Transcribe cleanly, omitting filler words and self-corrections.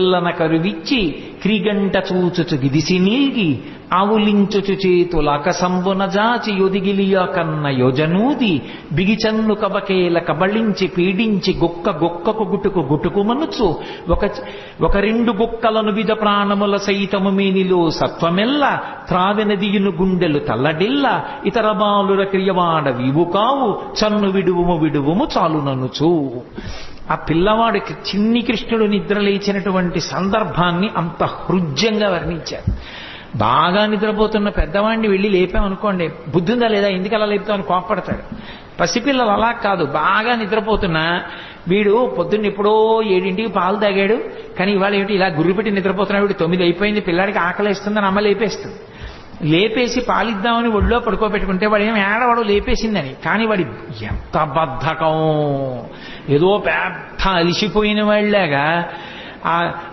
పిల్లన కరువిచ్చి క్రిగంట చూచుచు గిదిసి నీల్గి ఆవులించుచు చేతులక సంబున జాచి యొదిగిలియ కన్న యోజనూది బిగిచన్ను కబకేల కబళించి పీడించి గొక్కకు గుటుకు మనుచు ఒక రెండు గుక్కలను విధ ప్రాణముల సైతము మేనిలో సత్వమెల్ల త్రావెనదియును గుండెలు తల్లడిల్ల ఇతర బాలుర క్రియవాడ వీవు కావు చన్ను విడువుము చాలుననుచు. ఆ పిల్లవాడికి చిన్ని కృష్ణుడు నిద్రలేచినటువంటి సందర్భాన్ని అంత హృద్యంగా వర్ణించారు. బాగా నిద్రపోతున్న పెద్దవాడిని వెళ్ళి లేపామనుకోండి, బుద్ధుందా లేదా ఎందుకు అలా లేపుతామని కోప్పడతాడు. పసిపిల్లలు అలా కాదు, బాగా నిద్రపోతున్నా వీడు పొద్దున్న ఎప్పుడో 7ంటికి పాలు తాగాడు, కానీ ఇవాళ ఏమిటి ఇలా గుర్రుపెట్టి నిద్రపోతున్నాడు, వీడు 9 అయిపోయింది, పిల్లాడికి ఆకలేస్తుందని అమ్మ లేపేస్తుంది. లేపేసి పాలిద్దామని ఒళ్ళో పడుకోబెట్టుకుంటే వాడు ఏమి ఏడవాడు లేపేసిందని. కానీ వాడి ఎంత బద్ధకం, ఏదో పెద్ద అలిసిపోయిన వాళ్ళలాగా